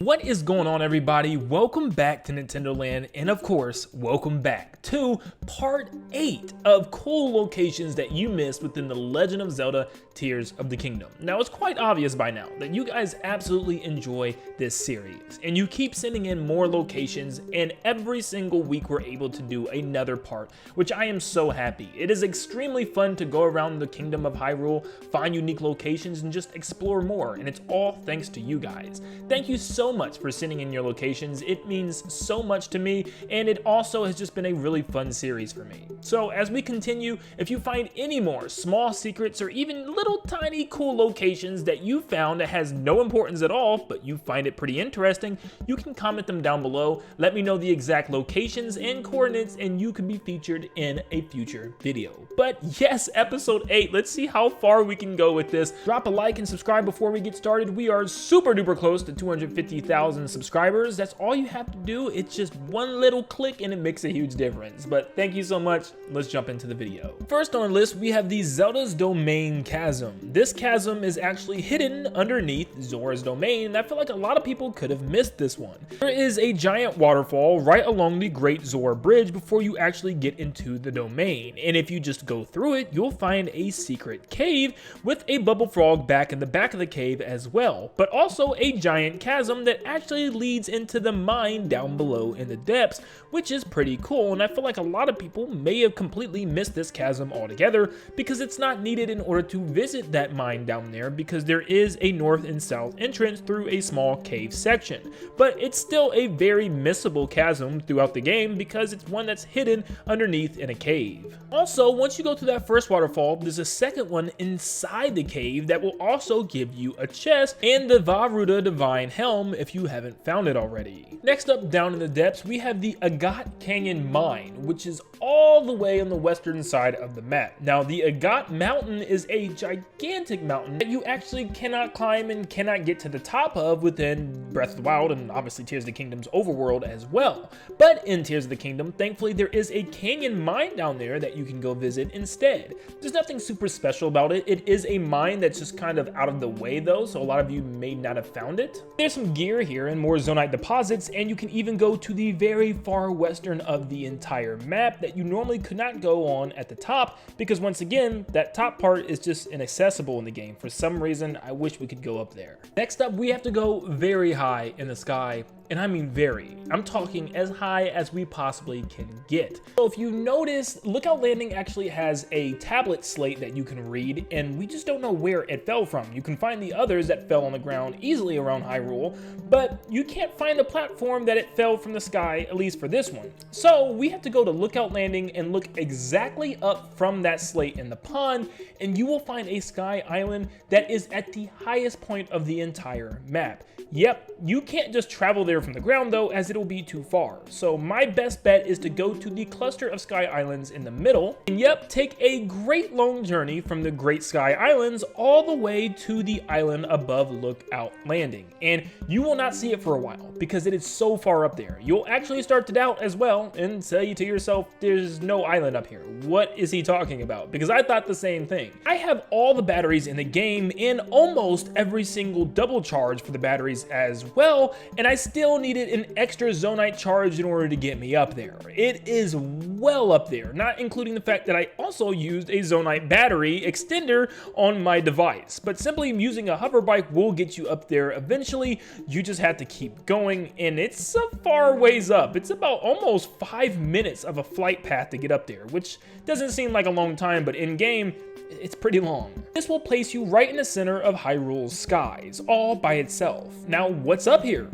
What is going on, everybody? Welcome back to Nintendo Land, and of course, welcome back to part 8 of cool locations that you missed within the Legend of Zelda Tears of the Kingdom. Now, it's quite obvious by now that you guys absolutely enjoy this series, and you keep sending in more locations, and every single week we're able to do another part, which I am so happy. It is extremely fun to go around the Kingdom of Hyrule, find unique locations, and just explore more, and it's all thanks to you guys. Thank you so much for sending in your locations. It means so much to me, and it also has just been a really fun series for me. So as we continue, if you find any more small secrets or even little tiny cool locations that you found that has no importance at all, but you find it pretty interesting, you can comment them down below. Let me know the exact locations and coordinates, and you could be featured in a future video. But yes, episode 8, let's see how far we can go with this. Drop a like and subscribe before we get started. We are super duper close to 250,000 subscribers. That's all you have to do. It's just one little click and it makes a huge difference. But thank you so much. Let's jump into the video. First on the list, we have the Zelda's Domain Chasm. This chasm is actually hidden underneath Zora's domain, and I feel like a lot of people could have missed this one. There is a giant waterfall right along the Great Zora Bridge before you actually get into the domain, and if you just go through it, you'll find a secret cave with a bubble frog back in the back of the cave as well, but also a giant chasm that actually leads into the mine down below in the depths, which is pretty cool, and I feel like a lot of people may have completely missed this chasm altogether because it's not needed in order to visit that mine down there, because there is a north and south entrance through a small cave section, but it's still a very missable chasm throughout the game because it's one that's hidden underneath in a cave. Also, once you go to that first waterfall, there's a second one inside the cave that will also give you a chest and the Varuda Divine Helm if you haven't found it already. Next up, down in the depths, we have the Agat Canyon Mine, which is all the way on the western side of the map. Now, the Agat Mountain is a gigantic mountain that you actually cannot climb and cannot get to the top of within Breath of the Wild and obviously Tears of the Kingdom's overworld as well. But in Tears of the Kingdom, thankfully, there is a canyon mine down there that you can go visit instead. There's nothing super special about it. It is a mine that's just kind of out of the way though, so a lot of you may not have found it. There's some gear here and more zonite deposits, and you can even go to the very far western of the entire map that you normally could not go on at the top, because once again, that top part is just inaccessible in the game. For some reason, I wish we could go up there. Next up, we have to go very high in the sky, and I mean very. I'm talking as high as we possibly can get. So if you notice, Lookout Landing actually has a tablet slate that you can read, and we just don't know where it fell from. You can find the others that fell on the ground easily around Hyrule, but you can't find the platform that it fell from the sky, at least for this one. So we have to go to Lookout Landing and look exactly up from that slate in the pond, and you will find a sky island that is at the highest point of the entire map. Yep, you can't just travel there from the ground though, as it'll be too far. So my best bet is to go to the cluster of sky islands in the middle, and yep, take a great long journey from the Great Sky Islands all the way to the island above Lookout Landing. And you will not see it for a while because it is so far up there. You'll actually start to doubt as well and say to yourself, there's no island up here. What is he talking about? Because I thought the same thing. I have all the batteries in the game and almost every single double charge for the batteries as well, and I still needed an extra zonite charge in order to get me up there. It is well up there, not including the fact that I also used a zonite battery extender on my device. But simply using a hover bike will get you up there eventually. You just have to keep going, and it's a far ways up. It's about almost 5 minutes of a flight path to get up there, which doesn't seem like a long time, but in game, it's pretty long. This will place you right in the center of Hyrule's skies, all by itself. Now, what's up here?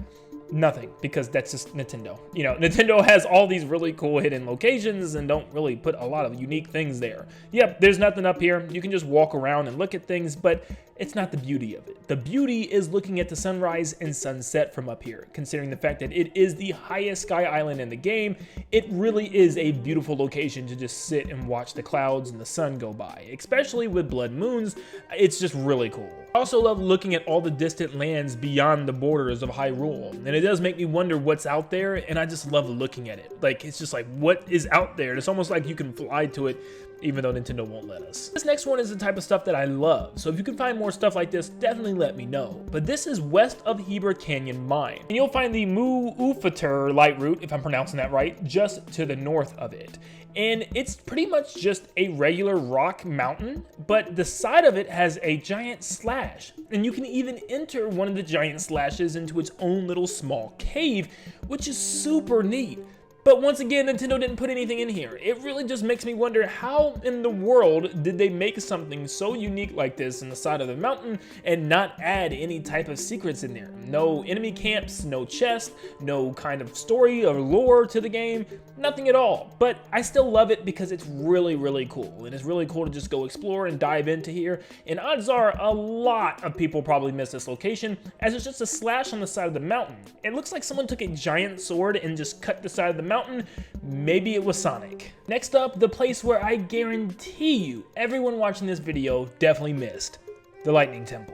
Nothing, because that's just Nintendo. You know, Nintendo has all these really cool hidden locations and don't really put a lot of unique things there. Yep, there's nothing up here. You can just walk around and look at things, but it's not the beauty of it. The beauty is looking at the sunrise and sunset from up here. Considering the fact that it is the highest sky island in the game, it really is a beautiful location to just sit and watch the clouds and the sun go by. Especially with blood moons, it's just really cool. I also love looking at all the distant lands beyond the borders of Hyrule, and it does make me wonder what's out there, and I just love looking at it. Like, it's just like, what is out there? It's almost like you can fly to it even though Nintendo won't let us. This next one is the type of stuff that I love, so if you can find more stuff like this, definitely let me know. But this is west of Hebra Canyon Mine, and you'll find the Mu-Ufater light route, if I'm pronouncing that right, just to the north of it. And it's pretty much just a regular rock mountain, but the side of it has a giant slash. And you can even enter one of the giant slashes into its own little small cave, which is super neat. But once again, Nintendo didn't put anything in here. It really just makes me wonder how in the world did they make something so unique like this in the side of the mountain and not add any type of secrets in there. No enemy camps, no chest, no kind of story or lore to the game, nothing at all. But I still love it because it's really, really cool. And it's really cool to just go explore and dive into here. And odds are a lot of people probably miss this location as it's just a slash on the side of the mountain. It looks like someone took a giant sword and just cut the side of the mountain. Maybe it was Sonic. Next up, the place where I guarantee you everyone watching this video definitely missed, the Lightning Temple.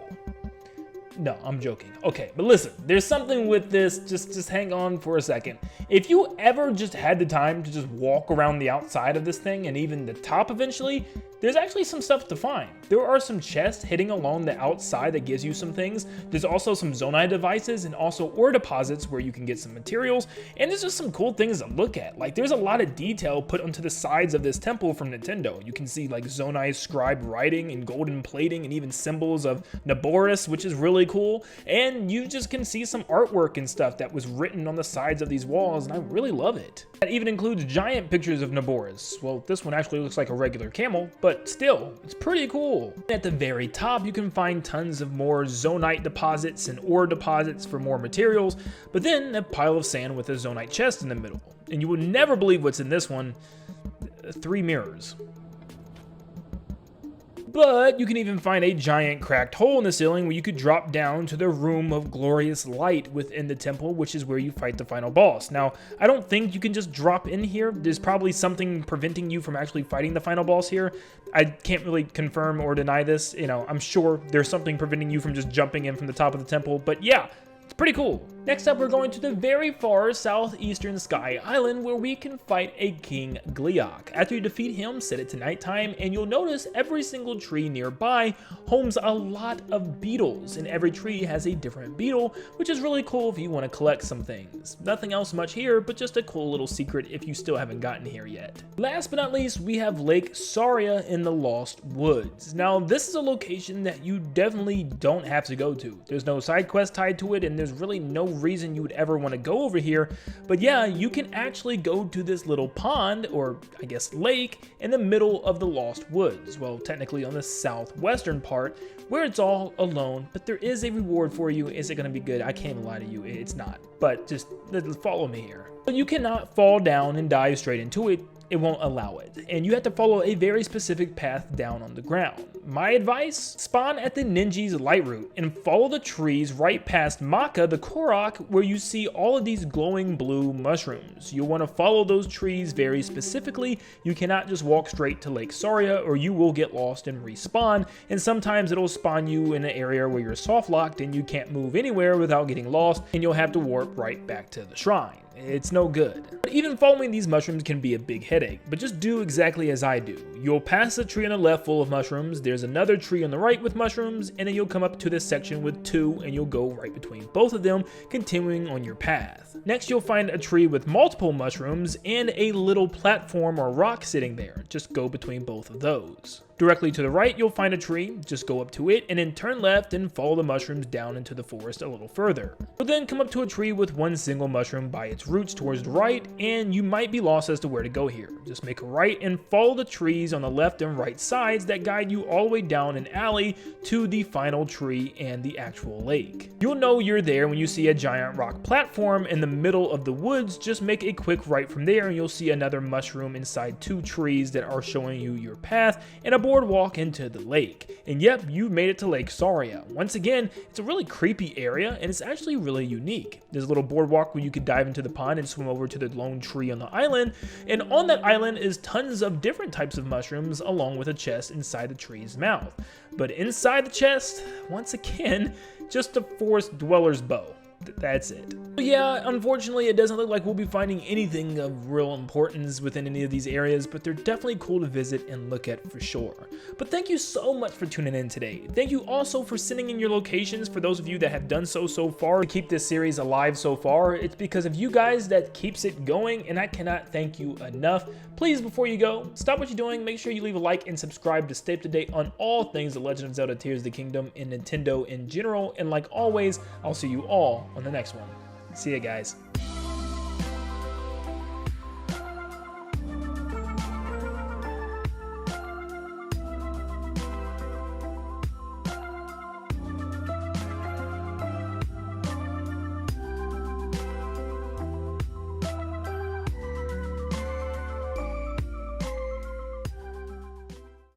No, I'm joking. Okay, but listen, there's something with this, just hang on for a second. If you ever just had the time to just walk around the outside of this thing and even the top eventually, there's actually some stuff to find. There are some chests hitting along the outside that gives you some things. There's also some zonai devices and also ore deposits where you can get some materials. And there's just some cool things to look at. Like there's a lot of detail put onto the sides of this temple from Nintendo. You can see like zonai scribed writing and golden plating and even symbols of Naboris, which is really cool. And you just can see some artwork and stuff that was written on the sides of these walls, and I really love it. That even includes giant pictures of Naboris. Well, this one actually looks like a regular camel, but still, it's pretty cool. At the very top, you can find tons of more zonite deposits and ore deposits for more materials, but then a pile of sand with a zonite chest in the middle. And you would never believe what's in this one, 3 mirrors. But you can even find a giant cracked hole in the ceiling where you could drop down to the room of glorious light within the temple, which is where you fight the final boss. Now, I don't think you can just drop in here. There's probably something preventing you from actually fighting the final boss here. I can't really confirm or deny this. You know, I'm sure there's something preventing you from just jumping in from the top of the temple, but yeah, it's pretty cool. Next up, we're going to the very far southeastern Sky Island where we can fight a King Gleeok. After you defeat him, set it to nighttime, and you'll notice every single tree nearby homes a lot of beetles, and every tree has a different beetle, which is really cool if you want to collect some things. Nothing else much here, but just a cool little secret if you still haven't gotten here yet. Last but not least, we have Lake Saria in the Lost Woods. Now, this is a location that you definitely don't have to go to. There's no side quest tied to it, and there's really no reason you would ever want to go over here, but yeah, you can actually go to this little pond, or I guess lake, in the middle of the Lost Woods. Well, technically on the southwestern part, where it's all alone, but there is a reward for you. Is it going to be good? I can't even lie to you, it's not, but just follow me here. But you cannot fall down and dive straight into it. It won't allow it, and you have to follow a very specific path down on the ground. My advice, spawn at the Ninja's light route and follow the trees right past Maka the Korok where you see all of these glowing blue mushrooms. You'll want to follow those trees very specifically. You cannot just walk straight to Lake Saria or you will get lost and respawn, and sometimes it'll spawn you in an area where you're soft locked and you can't move anywhere without getting lost, and you'll have to warp right back to the shrine. It's no good. But even following these mushrooms can be a big headache, but just do exactly as I do. You'll pass a tree on the left full of mushrooms, there's another tree on the right with mushrooms, and then you'll come up to this section with 2 and you'll go right between both of them, continuing on your path. Next, you'll find a tree with multiple mushrooms and a little platform or rock sitting there. Just go between both of those. Directly to the right, you'll find a tree, just go up to it, and then turn left and follow the mushrooms down into the forest a little further. You'll then come up to a tree with one single mushroom by its roots towards the right, and you might be lost as to where to go here. Just make a right and follow the trees on the left and right sides that guide you all the way down an alley to the final tree and the actual lake. You'll know you're there when you see a giant rock platform in the middle of the woods. Just make a quick right from there and you'll see another mushroom inside 2 trees that are showing you your path and a boardwalk into the lake. And yep, you made it to Lake Saria. Once again, it's a really creepy area and it's actually really unique. There's a little boardwalk where you could dive into the pond and swim over to the lone tree on the island, and on that island is tons of different types of mushrooms along with a chest inside the tree's mouth. But inside the chest, once again, just a forest dweller's bow. That's it. But yeah, unfortunately, it doesn't look like we'll be finding anything of real importance within any of these areas, but they're definitely cool to visit and look at for sure. But thank you so much for tuning in today. Thank you also for sending in your locations. For those of you that have done so far to keep this series alive so far, it's because of you guys that keeps it going, and I cannot thank you enough. Please, before you go, stop what you're doing, make sure you leave a like and subscribe to stay up to date on all things The Legend of Zelda Tears of the Kingdom and Nintendo in general, and like always, I'll see you all on the next one. See ya, guys.